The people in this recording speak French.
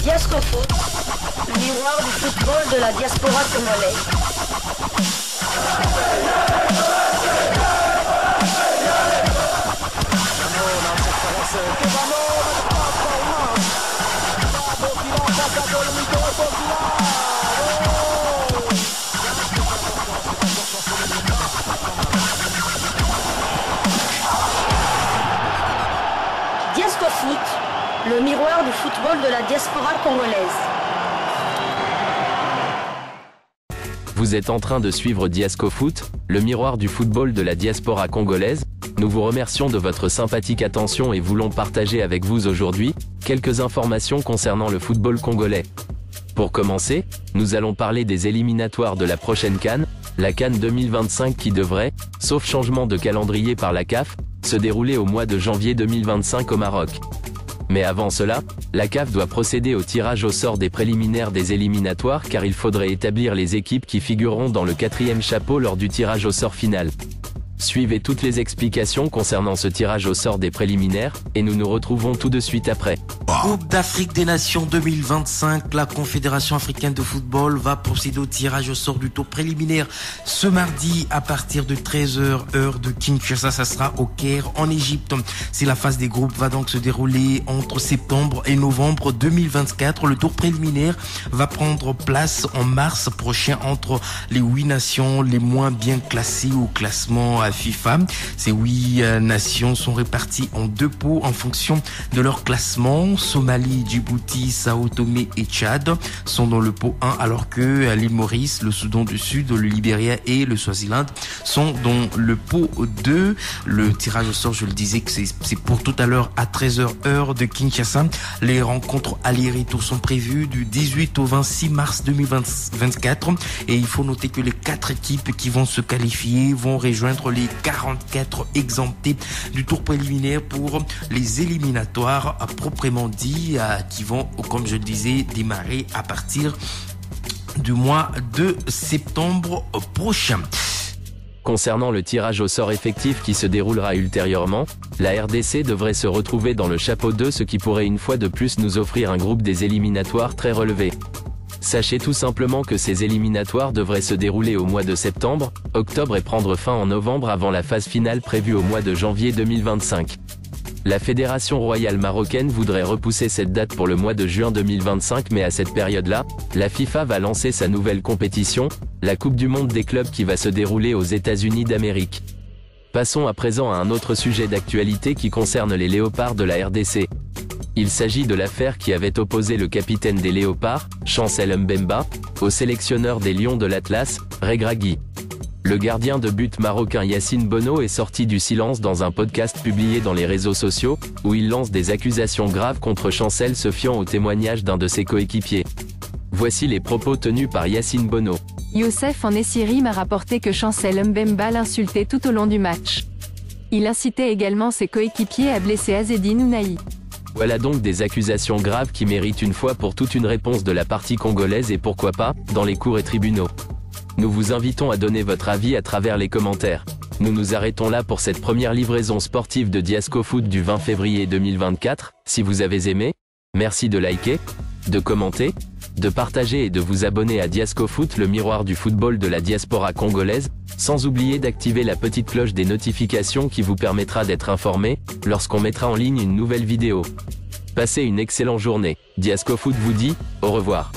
Diasco Foot, le miroir du football de la diaspora congolaise. Diasco Foot, le miroir du football de la diaspora congolaise. Vous êtes en train de suivre Diasco Foot, le miroir du football de la diaspora congolaise. Nous vous remercions de votre sympathique attention et voulons partager avec vous aujourd'hui quelques informations concernant le football congolais. Pour commencer, nous allons parler des éliminatoires de la prochaine CAN, la CAN 2025 qui devrait, sauf changement de calendrier par la CAF, se dérouler au mois de janvier 2025 au Maroc. Mais avant cela, la CAF doit procéder au tirage au sort des préliminaires des éliminatoires car il faudrait établir les équipes qui figureront dans le 4e chapeau lors du tirage au sort final. Suivez toutes les explications concernant ce tirage au sort des préliminaires, et nous nous retrouvons tout de suite après. Coupe d'Afrique des Nations 2025, la Confédération africaine de football va procéder au tirage au sort du tour préliminaire ce mardi à partir de 13h heure de Kinshasa. Ça sera au Caire en Égypte. Si la phase des groupes va donc se dérouler entre septembre et novembre 2024, le tour préliminaire va prendre place en mars prochain entre les 8 nations les moins bien classées au classement FIFA. Ces 8 nations sont réparties en 2 pots en fonction de leur classement. Somalie, Djibouti, Sao Tomé et Tchad sont dans le pot 1 alors que l'île Maurice, le Soudan du Sud, le Libéria et le Swaziland sont dans le pot 2. Le tirage au sort, je le disais que c'est pour tout à l'heure à 13h heure de Kinshasa. Les rencontres aller-retour sont prévues du 18 au 26 mars 2024 et il faut noter que les 4 équipes qui vont se qualifier vont rejoindre les 44 exemptés du tour préliminaire pour les éliminatoires proprement dit qui vont, comme je le disais, démarrer à partir du mois de septembre prochain. Concernant le tirage au sort effectif qui se déroulera ultérieurement, la RDC devrait se retrouver dans le chapeau 2, ce qui pourrait une fois de plus nous offrir un groupe des éliminatoires très relevé. Sachez tout simplement que ces éliminatoires devraient se dérouler au mois de septembre, octobre et prendre fin en novembre avant la phase finale prévue au mois de janvier 2025. La Fédération royale marocaine voudrait repousser cette date pour le mois de juin 2025, mais à cette période-là, la FIFA va lancer sa nouvelle compétition, la Coupe du Monde des clubs qui va se dérouler aux États-Unis d'Amérique. Passons à présent à un autre sujet d'actualité qui concerne les Léopards de la RDC. Il s'agit de l'affaire qui avait opposé le capitaine des Léopards, Chancel Mbemba, au sélectionneur des Lions de l'Atlas, Regragui. Le gardien de but marocain Yacine Bono est sorti du silence dans un podcast publié dans les réseaux sociaux, où il lance des accusations graves contre Chancel se fiant au témoignage d'un de ses coéquipiers. Voici les propos tenus par Yacine Bono. Youssef Ennessiri m'a rapporté que Chancel Mbemba l'insultait tout au long du match. Il incitait également ses coéquipiers à blesser Azzedine Ounahi. Voilà donc des accusations graves qui méritent une fois pour toute une réponse de la partie congolaise et pourquoi pas, dans les cours et tribunaux. Nous vous invitons à donner votre avis à travers les commentaires. Nous nous arrêtons là pour cette première livraison sportive de Diasco Foot du 20 février 2024. Si vous avez aimé, merci de liker, de commenter, de partager et de vous abonner à Diasco Foot, le miroir du football de la diaspora congolaise, sans oublier d'activer la petite cloche des notifications qui vous permettra d'être informé lorsqu'on mettra en ligne une nouvelle vidéo. Passez une excellente journée. Diasco Foot vous dit au revoir.